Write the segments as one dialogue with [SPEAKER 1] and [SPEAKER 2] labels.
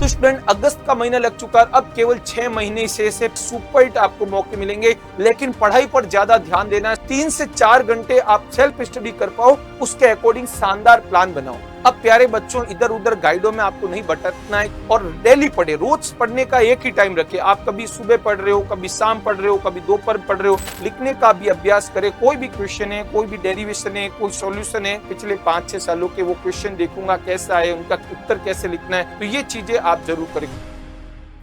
[SPEAKER 1] तो स्टूडेंट अगस्त का महीना लग चुका है, अब केवल 6 महीने से सुपर हिट आपको मौके मिलेंगे, लेकिन पढ़ाई पर ज्यादा ध्यान देना है। 3 से 4 घंटे आप सेल्फ स्टडी कर पाओ, उसके अकॉर्डिंग शानदार प्लान बनाओ। अब प्यारे बच्चों, इधर उधर गाइडों में आपको नहीं भटकना है और डेली पढ़े। रोज पढ़ने का एक ही टाइम रखे। आप कभी सुबह पढ़ रहे हो, कभी शाम पढ़ रहे हो, कभी दोपहर पढ़ रहे हो। लिखने का भी अभ्यास करें। कोई भी क्वेश्चन है, कोई भी डेरिवेशन है, कोई सॉल्यूशन है, पिछले 5-6 सालों के वो क्वेश्चन देखूंगा कैसा है, उनका उत्तर कैसे लिखना है, तो ये चीजें आप जरूर करेंगे।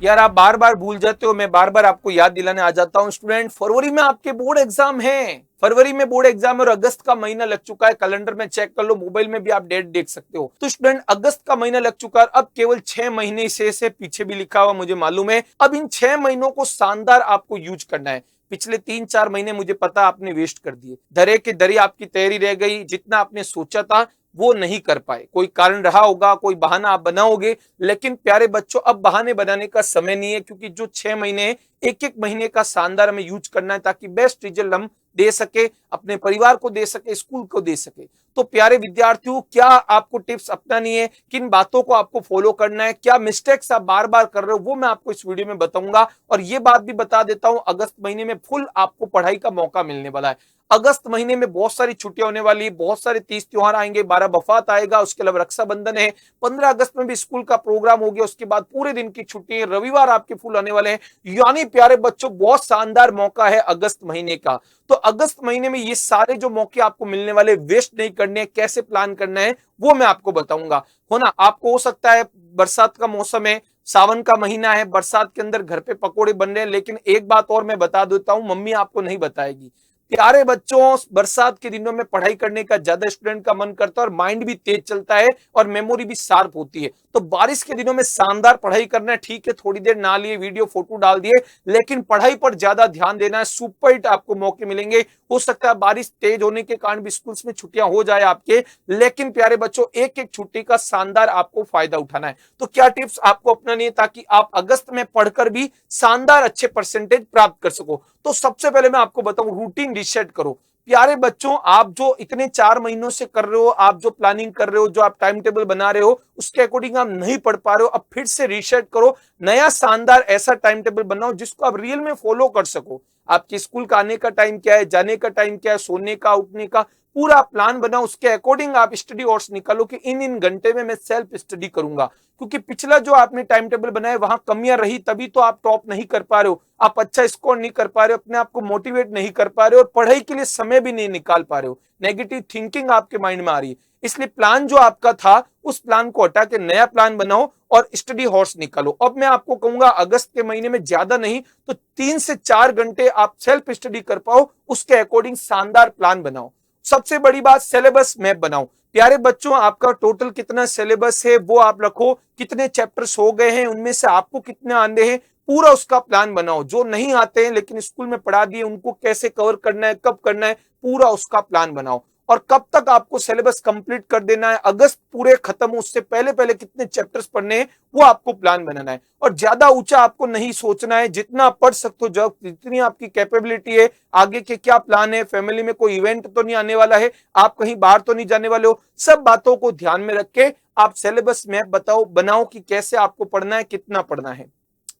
[SPEAKER 1] यार आप बार बार भूल जाते हो, मैं बार बार आपको याद दिलाने आ जाता हूँ। स्टूडेंट, फरवरी में आपके बोर्ड एग्जाम है। फरवरी में बोर्ड एग्जाम और अगस्त का महीना लग चुका है। कैलेंडर में चेक कर लो, मोबाइल में भी आप डेट देख सकते हो। तो स्टूडेंट, अगस्त का महीना लग चुका है, अब केवल 6 महीने से पीछे भी लिखा हुआ मुझे मालूम है। अब इन 6 महीनों को शानदार आपको यूज करना है। पिछले 3-4 महीने मुझे पता आपने वेस्ट कर दिए। दरे के दरे आपकी तैयारी रह गई। जितना आपने सोचा था वो नहीं कर पाए। कोई कारण रहा होगा, कोई बहाना आप बनाओगे, लेकिन प्यारे बच्चों अब बहाने बनाने का समय नहीं है, क्योंकि जो 6 महीने, एक महीने का शानदार हमें यूज करना है, ताकि बेस्ट रिजल्ट हम दे सके, अपने परिवार को दे सके, स्कूल को दे सके। तो प्यारे विद्यार्थियों, क्या आपको टिप्स अपनानी है, किन बातों को आपको फॉलो करना है, क्या मिस्टेक्स आप बार बार कर रहे हो, वो मैं आपको इस वीडियो में बताऊंगा। और ये बात भी बता देता हूं, अगस्त महीने में फुल आपको पढ़ाई का मौका मिलने वाला है। अगस्त महीने में बहुत सारी छुट्टियां होने वाली है, बहुत सारे 30 त्योहार आएंगे, 12 वफात आएगा, उसके अलावा रक्षाबंधन है, 15 अगस्त में भी स्कूल का प्रोग्राम हो गया, उसके बाद पूरे दिन की छुट्टी है, रविवार आपके फुल आने वाले हैं। यानी प्यारे बच्चों, बहुत शानदार मौका है अगस्त महीने का। तो अगस्त महीने में ये सारे जो मौके आपको मिलने वाले, वेस्ट नहीं करने, कैसे प्लान करना है वो मैं आपको बताऊंगा। होना आपको हो सकता है, बरसात का मौसम है, सावन का महीना है, बरसात के अंदर घर पे पकोड़े बन रहे हैं, लेकिन एक बात और मैं बता देता हूं, मम्मी आपको नहीं बताएगी। प्यारे बच्चों, बरसात के दिनों में पढ़ाई करने का ज्यादा स्टूडेंट का मन करता है और माइंड भी तेज चलता है और मेमोरी भी शार्प होती है। तो बारिश के दिनों में शानदार पढ़ाई करना है। ठीक है, थोड़ी देर ना लिए, वीडियो फोटो डाल दिए, लेकिन पढ़ाई पर ज्यादा ध्यान देना है। सुपर हिट आपको मौके मिलेंगे। हो सकता है बारिश तेज होने के कारण भी स्कूल में छुट्टियां हो जाए आपके, लेकिन प्यारे बच्चों, एक छुट्टी का शानदार आपको फायदा उठाना है। तो क्या टिप्स आपको अपनानी है, ताकि आप अगस्त में पढ़कर भी शानदार अच्छे परसेंटेज प्राप्त कर सको। तो सबसे पहले मैं आपको बताऊं, रूटीन रिसेट करो। प्यारे बच्चों, आप जो इतने 4 महीनों से कर रहे हो, आप जो प्लानिंग कर रहे हो, जो आप टाइम टेबल बना रहे हो, उसके अकॉर्डिंग आप नहीं पढ़ पा रहे हो, अब फिर से रीसेट करो। नया शानदार ऐसा टाइम टेबल बनाओ जिसको आप रियल में फॉलो कर सको। आपके स्कूल का आने का टाइम क्या है, जाने का टाइम क्या है, सोने का, उठने का, पूरा प्लान बनाओ। उसके अकॉर्डिंग आप स्टडी आवर्स निकालो कि इन घंटे में मैं सेल्फ स्टडी करूंगा। क्योंकि पिछला जो आपने टाइम टेबल बनाया, वहां कमियां रही, तभी तो आप टॉप नहीं कर पा रहे हो, आप अच्छा स्कोर नहीं कर पा रहे हो, अपने आप को मोटिवेट नहीं कर पा रहे हो, और पढ़ाई के लिए समय भी नहीं निकाल पा रहे हो। नेगेटिव थिंकिंग आपके माइंड में आ रही है। इसलिए प्लान जो आपका था, उस प्लान को हटा के नया प्लान बनाओ और स्टडी हॉर्स निकालो। अब मैं आपको कहूंगा, अगस्त के महीने में ज्यादा नहीं तो 3 से 4 घंटे आप सेल्फ स्टडी कर पाओ, उसके अकॉर्डिंग शानदार प्लान बनाओ। सबसे बड़ी बात, सिलेबस मैप बनाओ। प्यारे बच्चों, आपका टोटल कितना सिलेबस है वो आप रखो, कितने चैप्टर्स हो गए हैं, उनमें से आपको कितने आने हैं, पूरा उसका प्लान बनाओ। जो नहीं आते हैं लेकिन स्कूल में पढ़ा दिए, उनको कैसे कवर करना है, कब करना है, पूरा उसका प्लान बनाओ। और कब तक आपको सिलेबस कंप्लीट कर देना है, अगस्त पूरे खत्म हो उससे पहले पहले कितने चैप्टर्स पढ़ने हैं, वो आपको प्लान बनाना है। और ज्यादा ऊंचा आपको नहीं सोचना है, जितना पढ़ सकते हो, जब जितनी आपकी कैपेबिलिटी है, आगे के क्या प्लान है, फैमिली में कोई इवेंट तो नहीं आने वाला है, आप कहीं बाहर तो नहीं जाने वाले हो, सब बातों को ध्यान में रख के आप सिलेबस मैप बनाओ कि कैसे आपको पढ़ना है, कितना पढ़ना है।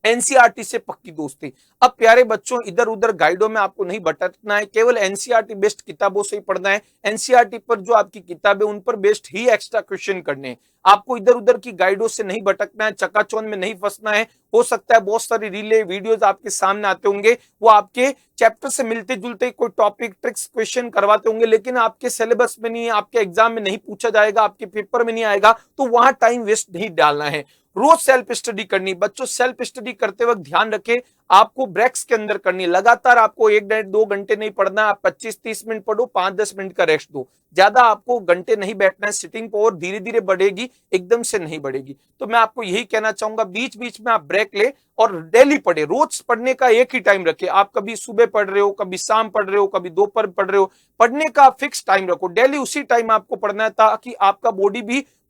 [SPEAKER 1] एनसीईआरटी से पक्की दोस्ती। अब प्यारे बच्चों, इधर उधर गाइडों में आपको नहीं भटकना है, केवल एनसीईआरटी बेस्ड किताबों से ही पढ़ना है। एनसीईआरटी पर जो आपकी किताबें, उन पर बेस्ड ही एक्स्ट्रा क्वेश्चन करने हैं। आपको इधर उधर की गाइडों से नहीं भटकना है, चकाचौंध में नहीं फंसना है। हो सकता है बहुत सारी रीले वीडियोस आपके सामने आते होंगे, वो आपके चैप्टर से मिलते जुलते कोई टॉपिक, ट्रिक्स, क्वेश्चन करवाते होंगे, लेकिन आपके सिलेबस में नहीं है, आपके एग्जाम में नहीं पूछा जाएगा, आपके पेपर में नहीं आएगा, तो वहां टाइम वेस्ट नहीं डालना है। रोज सेल्फ स्टडी करनी। बच्चों, सेल्फ स्टडी करते वक्त ध्यान रखें, आपको ब्रेक्स के अंदर करनी है। लगातार आपको 1-2 घंटे नहीं पढ़ना, आप 25-30 मिनट पढ़ो, 5-10 मिनट का रेस्ट दो। ज्यादा आपको घंटे नहीं बैठना है। सिटिंग पावर धीरे धीरे बढ़ेगी, एकदम से नहीं बढ़ेगी। तो मैं आपको यही कहना चाहूंगा, बीच बीच में आप ब्रेक ले और डेली पढ़े। रोज पढ़ने का एक ही टाइम रखे। आप कभी सुबह पढ़ रहे हो, कभी शाम पढ़ रहे हो, कभी दोपहर पढ़ रहे हो, पढ़ने का फिक्स टाइम रखो। डेली उसी टाइम आपको पढ़ना है, ताकि आपका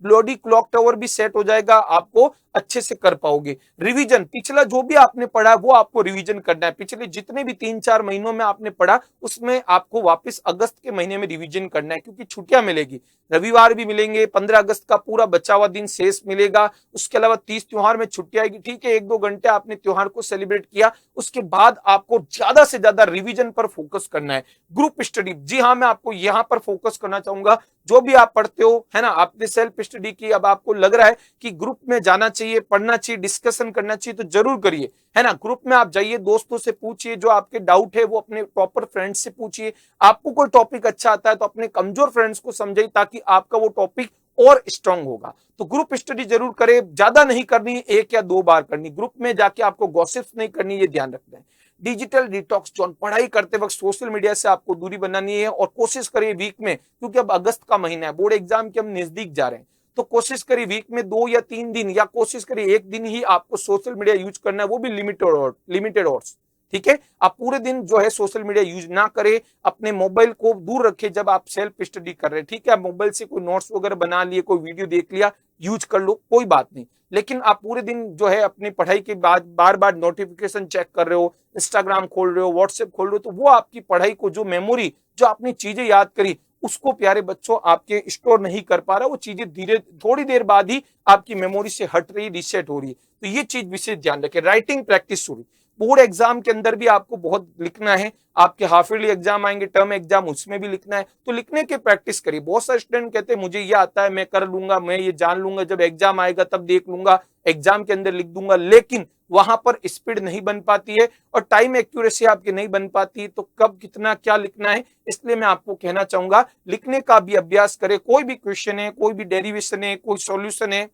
[SPEAKER 1] बॉडी क्लॉक टावर भी सेट हो जाएगा, आपको अच्छे से कर पाओगे। रिवीजन, पिछला जो भी आपने पढ़ा वो आप आपको रिवीजन करना है। पिछले जितने भी 3-4 महीनों में आपने पढ़ा उसमें आपको वापस अगस्त के महीने में रिवीजन करना है, क्योंकि छुट्टियां मिलेगी, रविवार भी मिलेंगे, 15 अगस्त का पूरा बचा हुआ दिन शेष मिलेगा, उसके अलावा 30 त्योहार में छुट्टी आएगी। ठीक है, 1-2 घंटे आपने त्योहार को सेलिब्रेट किया, उसके बाद आपको ज्यादा से ज्यादा रिवीजन पर फोकस करना है। ग्रुप स्टडी, जी हाँ, मैं आपको यहां पर फोकस करना चाहूंगा। जो भी आप पढ़ते हो, है ना, आपने सेल्फ स्टडी की, अब आपको लग रहा है कि ग्रुप में जाना चाहिए, पढ़ना चाहिए, डिस्कशन करना चाहिए, तो जरूर करिए, है ना। ग्रुप में आप जाइए, दोस्तों से पूछिए, जो आपके डाउट है वो अपने प्रॉपर फ्रेंड्स से पूछिए। आपको कोई टॉपिक अच्छा आता है तो अपने कमजोर फ्रेंड्स को समझाइए, ताकि आपका वो टॉपिक और स्ट्रांग होगा। तो ग्रुप स्टडी जरूर करें, ज्यादा नहीं करनी, 1 या 2 बार करनी। ग्रुप में जाके आपको गॉसिप्स नहीं करनी, ये ध्यान रखना है। डिजिटल डिटॉक्स, जो पढ़ाई करते वक्त सोशल मीडिया से आपको दूरी बनानी है, और कोशिश करिए वीक में, क्योंकि अब अगस्त का महीना है, बोर्ड एग्जाम के हम नजदीक जा रहे हैं, तो कोशिश करिए वीक में 2 या 3 दिन, या कोशिश करिए 1 दिन ही आपको सोशल मीडिया यूज करना है, वो भी लिमिटेड ऑर्स। ठीक है, आप पूरे दिन जो है सोशल मीडिया यूज ना करें, अपने मोबाइल को दूर रखें जब आप सेल्फ स्टडी कर रहे हैं। ठीक है, आप मोबाइल से कोई नोट्स वगैरह बना लिए, कोई वीडियो देख लिया, यूज कर लो, कोई बात नहीं, लेकिन आप पूरे दिन जो है अपनी पढ़ाई के बाद बार बार नोटिफिकेशन चेक कर रहे हो, इंस्टाग्राम खोल रहे हो, व्हाट्सएप खोल रहे हो, तो वो आपकी पढ़ाई को, जो मेमोरी, जो आपने चीजें याद करी, उसको प्यारे बच्चों आपके स्टोर नहीं कर पा रहा, वो चीजें धीरे थोड़ी देर बाद ही आपकी मेमोरी से हट रही, रिसेट हो रही है। तो ये चीज विशेष ध्यान रखें। राइटिंग प्रैक्टिस शुरू, बोर्ड एग्जाम के अंदर भी आपको बहुत लिखना है, आपके हाफ ईयरली एग्जाम आएंगे, टर्म एग्जाम, उसमें भी लिखना है, तो लिखने की प्रैक्टिस करिए। बहुत सारे स्टूडेंट कहते हैं मुझे ये आता है, मैं कर लूंगा, मैं ये जान लूंगा, जब एग्जाम आएगा तब देख लूंगा, एग्जाम के अंदर लिख दूंगा, लेकिन वहां पर स्पीड नहीं बन पाती है और टाइम एक्यूरेसी आपकी नहीं बन पाती, तो कब कितना क्या लिखना है। इसलिए मैं आपको कहना चाहूंगा, लिखने का भी अभ्यास करें। कोई भी क्वेश्चन है, कोई भी डेरिवेशन है, कोई सॉल्यूशन है,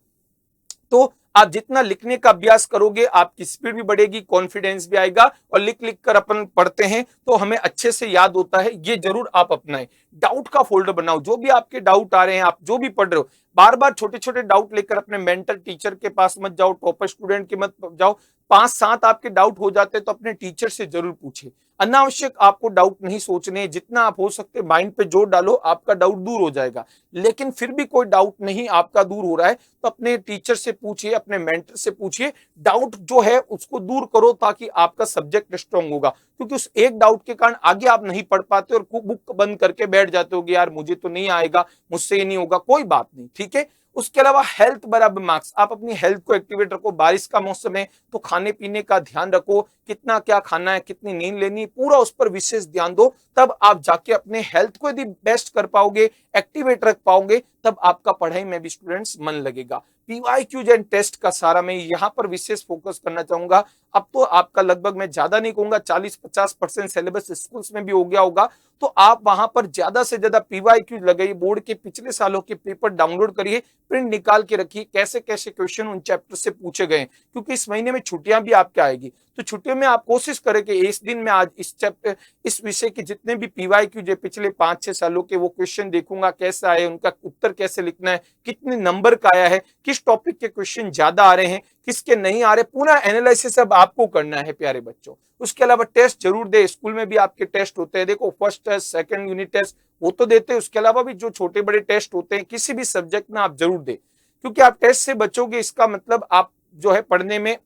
[SPEAKER 1] तो आप जितना लिखने का अभ्यास करोगे, आपकी स्पीड भी बढ़ेगी, कॉन्फिडेंस भी आएगा, और लिख लिख कर अपन पढ़ते हैं तो हमें अच्छे से याद होता है। ये जरूर आप अपनाएं। डाउट का फोल्डर बनाओ, जो भी आपके डाउट आ रहे हैं, आप जो भी पढ़ रहे हो, बार बार छोटे छोटे डाउट लेकर अपने मेंटर टीचर के पास मत जाओ, टॉपर स्टूडेंट के मत जाओ। 5-7 आपके डाउट हो जाते हैं तो अपने टीचर से जरूर पूछे। अनावश्यक आपको डाउट नहीं सोचने, जितना आप हो सकते माइंड पे जोर डालो, आपका डाउट दूर हो जाएगा। लेकिन फिर भी कोई डाउट नहीं आपका दूर हो रहा है तो अपने टीचर से पूछिए, अपने मेंटर से पूछिए, डाउट जो है उसको दूर करो, ताकि आपका सब्जेक्ट स्ट्रांग होगा। क्योंकि उस एक डाउट के कारण आगे आप नहीं पढ़ पाते और बुक बंद करके बैठ जाते हो, यार मुझे तो नहीं आएगा, मुझसे ये नहीं होगा। कोई बात नहीं, ठीक है। उसके अलावा हेल्थ बराबर मार्क्स, आप अपनी हेल्थ को एक्टिवेट रखो। बारिश का मौसम है तो खाने पीने का ध्यान रखो, कितना क्या खाना है, कितनी नींद लेनी, पूरा उस पर विशेष ध्यान दो। तब आप जाके अपने हेल्थ को यदि बेस्ट कर पाओगे, एक्टिवेट रख पाओगे, तब आपका पढ़ाई में भी स्टूडेंट्स मन लगेगा। पीवाईक्यूज एंड टेस्ट का सारा मैं यहाँ पर विशेष फोकस करना चाहूंगा। अब तो आपका लगभग, मैं ज्यादा नहीं कहूंगा, 40-50% सिलेबस स्कूल्स में भी हो गया होगा, तो आप वहां पर ज्यादा से ज्यादा पीवाईक्यूज लगाइए। बोर्ड के पिछले सालों के पेपर डाउनलोड करिए, प्रिंट निकाल के रखिए, कैसे कैसे क्वेश्चन उन चैप्टर से पूछे गए, क्योंकि इस महीने में छुट्टियां भी आपके आएगी। तो छुट्टियों में आप कोशिश करें कि इस दिन में आज इस चैप्टर, इस विषय के जितने भी पीवाईक्यू जो पिछले 5-6 सालों के, वो क्वेश्चन देखूंगा कैसे आए, उनका उत्तर कैसे लिखना है, कितने नंबर का आया है, किस टॉपिक के क्वेश्चन ज्यादा आ रहे हैं, किसके नहीं आ रहे, पूरा एनालिसिस अब आपको करना है प्यारे बच्चों। उसके अलावा टेस्ट जरूर दे, स्कूल में भी आपके टेस्ट होते हैं, देखो first test, second unit test वो तो देते हैं, उसके अलावा भी जो छोटे बड़े टेस्ट होते हैं किसी भी सब्जेक्ट में आप जरूर दे, क्योंकि आप टेस्ट से बचोगे इसका मतलब आप जो है पढ़ने में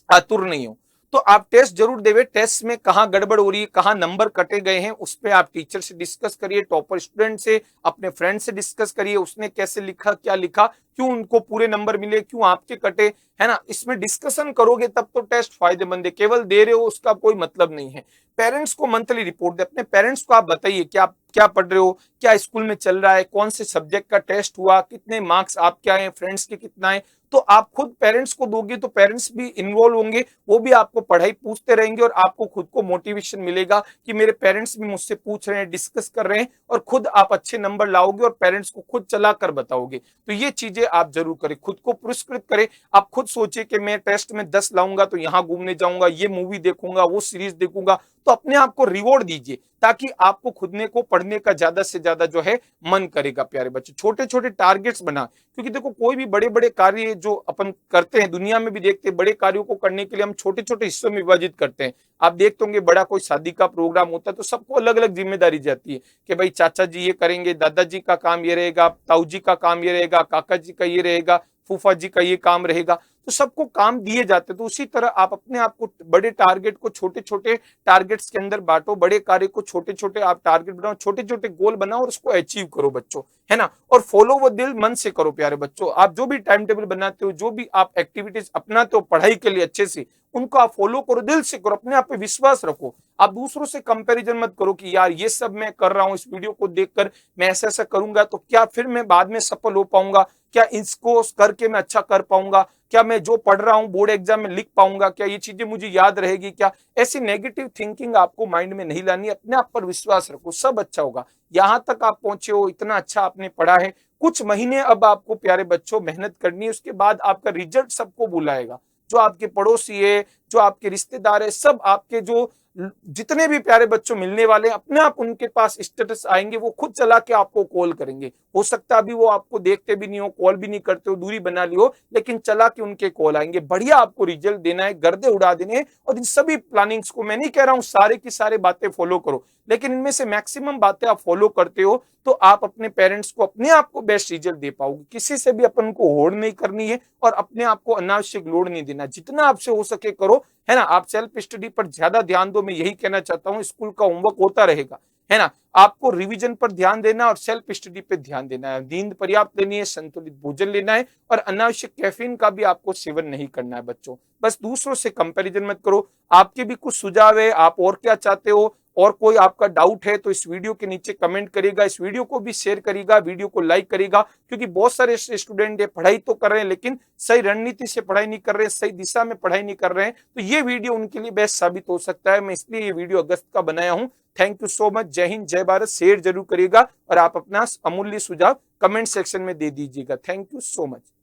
[SPEAKER 1] आतुर नहीं हो। तो आप टेस्ट जरूर देवे। टेस्ट में कहां गड़बड़ हो रही है, कहां नंबर कटे गए हैं, उस पर आप टीचर से डिस्कस करिए, टॉपर स्टूडेंट से, अपने फ्रेंड से डिस्कस करिए, उसने कैसे लिखा, क्या लिखा, क्यों उनको पूरे नंबर मिले, क्यों आपके कटे, है ना। इसमें डिस्कशन करोगे तब तो टेस्ट फायदेमंद है, केवल दे रहे हो उसका कोई मतलब नहीं है। पेरेंट्स को मंथली रिपोर्ट दे, अपने पेरेंट्स को आप बताइए कि आप क्या पढ़ रहे हो, क्या स्कूल में चल रहा है, कौन से सब्जेक्ट का टेस्ट हुआ, कितने मार्क्स आपके आए, फ्रेंड्स के कितना है। तो आप खुद पेरेंट्स को दोगे तो पेरेंट्स भी इन्वॉल्व होंगे, वो भी आपको पढ़ाई पूछते रहेंगे, और आपको खुद को मोटिवेशन मिलेगा कि मेरे पेरेंट्स भी मुझसे पूछ रहे हैं, डिस्कस कर रहे हैं, और खुद आप अच्छे नंबर लाओगे और पेरेंट्स को खुद चला कर बताओगे। तो ये चीजें आप जरूर करें, खुद को पुरस्कृत करें। आप खुद सोचिए कि मैं टेस्ट में 10 लाऊंगा तो यहाँ घूमने जाऊंगा, ये मूवी देखूंगा, वो सीरीज देखूंगा, तो अपने आप को रिवॉर्ड दीजिए, ताकि आपको खुदने को पढ़ने का ज्यादा से ज्यादा जो है मन करेगा। प्यारे बच्चे, छोटे छोटे टारगेट्स बना, क्योंकि देखो कोई भी बड़े बड़े कार्य जो अपन करते हैं, दुनिया में भी देखते हैं, बड़े कार्यों को करने के लिए हम छोटे छोटे हिस्सों में विभाजित करते हैं। आप देखते होंगे बड़ा कोई शादी का प्रोग्राम होता है तो सबको अलग अलग जिम्मेदारी जाती है कि भाई चाचा जी ये करेंगे, दादाजी का काम ये रहेगा, ताऊ जी का काम ये रहेगा, काका जी का ये रहेगा, फूफा जी का ये काम रहेगा। तो सबको काम दिए जाते हैं। तो उसी तरह आप अपने आप को बड़े टारगेट को छोटे छोटे टारगेट्स के अंदर बांटो, बड़े कार्य को छोटे छोटे आप टारगेट बनाओ, छोटे छोटे गोल बनाओ और उसको अचीव करो बच्चों, है ना। और फॉलो वो दिल मन से करो प्यारे बच्चों। आप जो भी टाइम टेबल बनाते हो, जो भी आप एक्टिविटीज अपनाते हो पढ़ाई के लिए अच्छे से, उनको आप फॉलो करो, दिल से करो, अपने आप पे विश्वास रखो। आप दूसरों से कंपैरिजन मत करो कि यार ये सब मैं कर रहा हूं, इस वीडियो को देखकर मैं ऐसा ऐसा करूंगा तो क्या फिर मैं बाद में सफल हो पाऊंगा, क्या इसको करके मैं अच्छा कर पाऊंगा, क्या मैं जो पढ़ रहा हूं बोर्ड एग्जाम में लिख पाऊंगा, क्या ये चीजें मुझे याद रहेगी, क्या ऐसी नेगेटिव थिंकिंग आपको माइंड में नहीं लानी। अपने आप पर विश्वास रखो, सब अच्छा होगा। यहां तक आप पहुंचे हो, इतना अच्छा आपने पढ़ा है, कुछ महीने अब आपको प्यारे बच्चों मेहनत करनी है, उसके बाद आपका रिजल्ट सबको बुलाएगा। जो आपके पड़ोसी है, जो आपके रिश्तेदार है, सब आपके जो जितने भी प्यारे बच्चों मिलने वाले अपने आप उनके पास स्टेटस आएंगे, वो खुद चला के आपको कॉल करेंगे। हो सकता है अभी वो आपको देखते भी नहीं हो, कॉल भी नहीं करते हो, दूरी बना ली हो, लेकिन चला के उनके कॉल आएंगे। बढ़िया आपको रिजल्ट देना है, गर्दे उड़ा देने हैं। और इन सभी प्लानिंग्स को मैं नहीं कह रहा हूं सारे की सारे बातें फॉलो करो, लेकिन इनमें से मैक्सिमम बातें आप फॉलो करते हो तो आप अपने पेरेंट्स को, अपने आप को बेस्ट रिजल्ट दे पाओगे। किसी से भी अपन को होड़ नहीं करनी है और अपने आप को अनावश्यक लोड नहीं देना। जितना आपसे हो सके करो, है ना। आप सेल्फ स्टडी पर ज्यादा ध्यान दो, मैं यही कहना चाहता हूं। स्कूल का होमवर्क होता रहेगा, है ना। आपको रिवीजन पर ध्यान देना और सेल्फ स्टडी पे ध्यान देना है। नींद पर्याप्त लेनी है, संतुलित भोजन लेना है और अनावश्यक कैफीन का भी आपको सेवन नहीं करना है बच्चों। बस दूसरों से कंपैरिजन मत करो। आपके भी कुछ सुझाव है, आप और क्या चाहते हो, और कोई आपका डाउट है तो इस वीडियो के नीचे कमेंट करेगा, इस वीडियो को भी शेयर करेगा, वीडियो को लाइक करेगा। क्योंकि बहुत सारे स्टूडेंट है पढ़ाई तो कर रहे हैं लेकिन सही रणनीति से पढ़ाई नहीं कर रहे हैं, सही दिशा में पढ़ाई नहीं कर रहे हैं, तो ये वीडियो उनके लिए बेस्ट साबित हो सकता है। मैं इसलिए ये वीडियो अगस्त का बनाया हूं। Thank you so much. जय हिंद, जय भारत। शेयर जरूर करिएगा और आप अपना अमूल्य सुझाव कमेंट सेक्शन में दे दीजिएगा। Thank you so much.